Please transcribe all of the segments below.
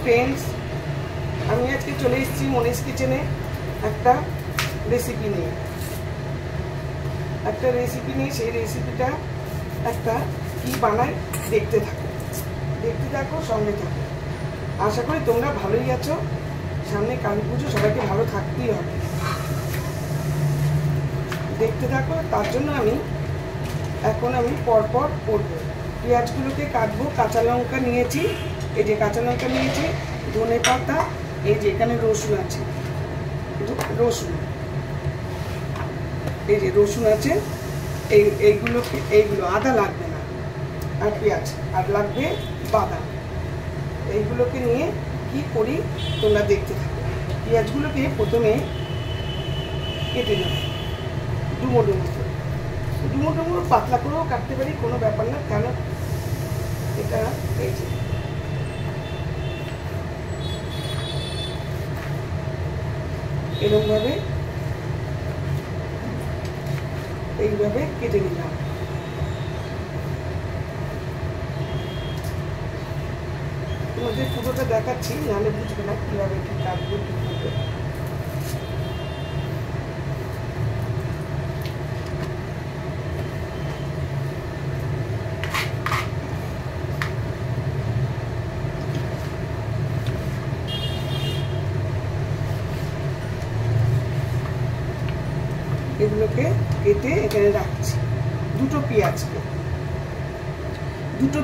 Friends, আমি আজকে চলে এসেছি মনীষ কিচেনে একটা রেসিপি নিয়ে। সেই রেসিপিটা একটা কি বানায় দেখতে থাকো সঙ্গে থাকো। আশা করি তোমরা ভালোই আছো। সামনে কালী পুজো, সবাইকে ভালো থাকতেই হবে। দেখতে থাকো। তার জন্য এখন আমি পরপর করবো। পেঁয়াজগুলোকে কাটবো। কাঁচা লঙ্কা নিয়েছি, এই যে কাঁচা লঙ্কা নিয়েছি, ধনে পাতা, এই যে এখানে রসুন আছে, এই যে রসুন আছে, এইগুলো আদা লাগবে না, আর পেঁয়াজ, আর লাগবে বাদাম। এইগুলোকে নিয়ে কি করি তোমরা দেখতে থাকো। পেঁয়াজগুলোকে প্রথমে কেটে নেব ডুমো ডুমো পাতলা করেও কাটতে পারি, কোনো ব্যাপার না। কেন এটা এই যে এরকমভাবে এইভাবে কেটে নিলাম। তোমাদের পুরোটা দেখাচ্ছি, নাহলে বুঝবে না কিভাবে কি কাটবো কি করবো। এগুলোকে কেটে এখানে রাখছি। দুটো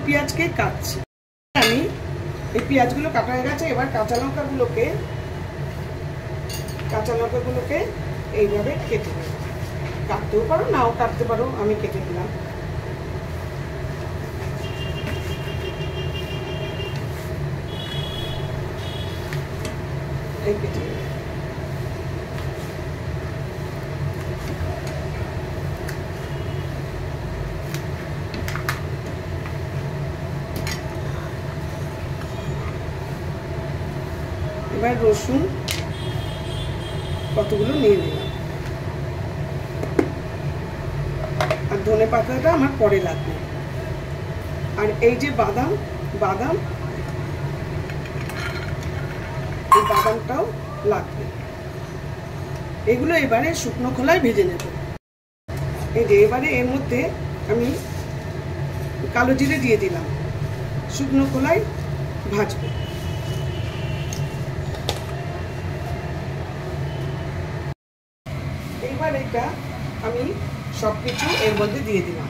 পেঁয়াজকে কাটছি আমি। এই পেঁয়াজগুলো কাটা হয়ে গেছে। এবার কাঁচা লঙ্কাগুলোকে এইভাবে কেটে নেব। কাটতেও পারো, নাও কাটতে পারো, আমি কেটে দিলাম। এই কেটে এবার রসুন কতগুলো নিয়ে নিলাম, আর ধনে পাতাটা আমার পরে লাগবে। আর এই যে বাদাম, এই বাদামটাও লাগবে। এগুলো এবারে শুকনো খোলায় ভেজে নেব। এই যে এবারে এর মধ্যে আমি কালো জিরে দিয়ে দিলাম, শুকনো খোলায় ভাজবো। এবার এটা আমি সবকিছু এর মধ্যে দিয়ে দিলাম।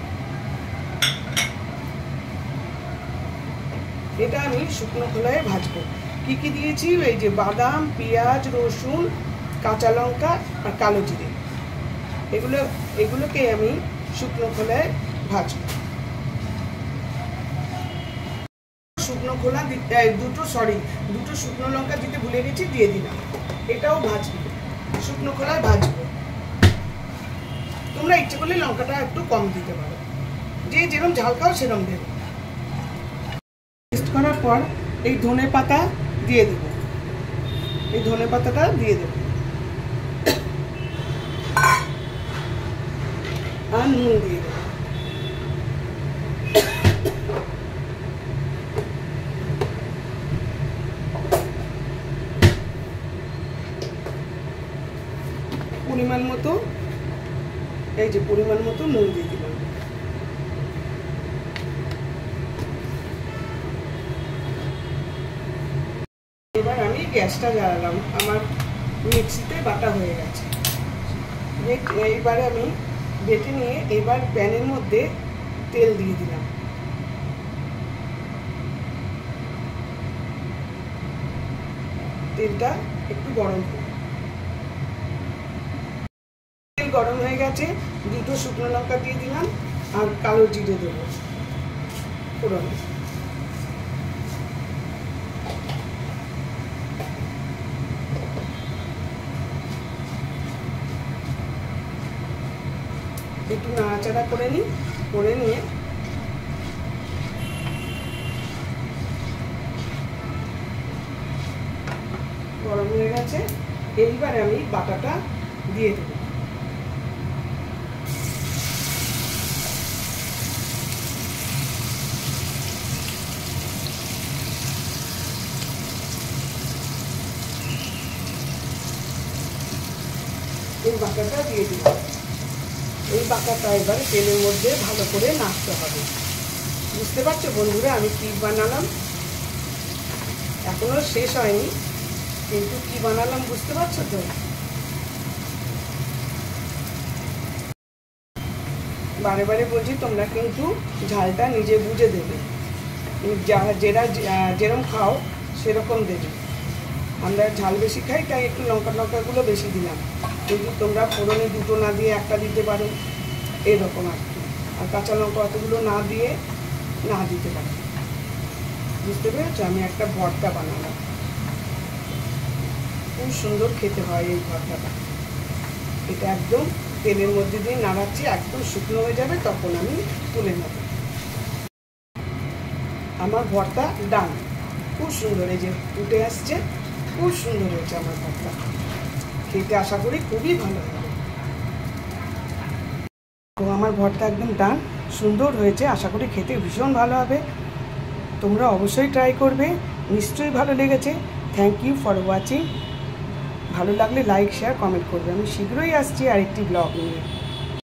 এটা আমি শুকনো খোলায় ভাজবো। কি কি দিয়েছি? এই যে বাদাম, পেঁয়াজ, রসুন, কাঁচা লঙ্কা আর কালো জিরে, এগুলোকে আমি শুকনো খোলায় ভাজবো। দুটো শুকনো লঙ্কা দিতে ভুলে গেছি, দিয়ে দিলাম। এটাও ভাজবো, শুকনো খোলায় ভাজবো। তোমরা ইচ্ছে করলে লঙ্কাটা একটু কম দিতে পারো, যে যেরকম ঝাল খাও সেরকম দেবে। পেস্ট করার পর এই ধনে পাতা দিয়ে দেবো, এই ধনে পাতাটা দিয়ে দেবো, আর নুন দিয়ে দেবো। পরিমাণ মতো নুন দিয়ে দিলাম। এবার আমি গ্যাসটা জ্বালালাম। আমার মিক্সিতে বাটা হয়ে গেছে। এইবারে আমি বেটে নিয়ে এবার প্যানের মধ্যে তেল দিয়ে দিলাম। তেলটা একটু গরম হোক। তেল গরম হয়ে গেছে, দুটো শুকনো লঙ্কা দিয়ে দিলাম, আর কালো জিরে দেবো ফোড়নে। একটু নাড়াচাড়া করে নিই, করে নিয়ে গরম হয়ে গেছে। এইবার আমি বাটাটা দিয়ে দেব। এই বাটাটা দিয়ে দিলাম। এই বাটাটা এবারে তেলের মধ্যে ভালো করে নাড়তে হবে। বুঝতে পারছো বন্ধুরা আমি কি বানালাম? এখনো শেষ হয়নি, কিন্তু কি বানালাম বুঝতে পারছো তো? বারে বারে বলছি তোমরা কিন্তু ঝালটা নিজে বুঝে দেবে, যেরকম খাও সেরকম দেবে। আমরা ঝাল বেশি খাই তাই একটু লঙ্কাগুলো বেশি দিলাম, কিন্তু তোমরা ফোড়নে দুটো না দিয়ে একটা দিতে পারো, এরকম আর কি। আর কাঁচা লঙ্কা অতগুলো না দিয়ে না দিতে পারো। বুঝতে পেরেছো? আমি একটা ভর্তা বানালাম, খুব সুন্দর খেতে হয় এই ভর্তাটা। এটা একদম তেলের মধ্যে দিয়ে নাড়াচ্ছি, একদম শুকনো হয়ে যাবে তখন আমি তুলে নেব। আমার ভর্তা ডান, খুব সুন্দর, এই যে উঠে আসছে, খুব সুন্দর হয়েছে আমার ভর্তা। খেতে আশা করি খুবই ভালো হবে। তো আমার ভর্তা একদম ডান, সুন্দর হয়েছে, আশা করি খেতে ভীষণ ভালো হবে। তোমরা অবশ্যই ট্রাই করবে, নিশ্চয়ই ভালো লেগেছে। Thank you for watching. ভালো লাগলে লাইক শেয়ার কমেন্ট করবে। আমি শীঘ্রই আসছি আরেকটি ব্লগ নিয়ে।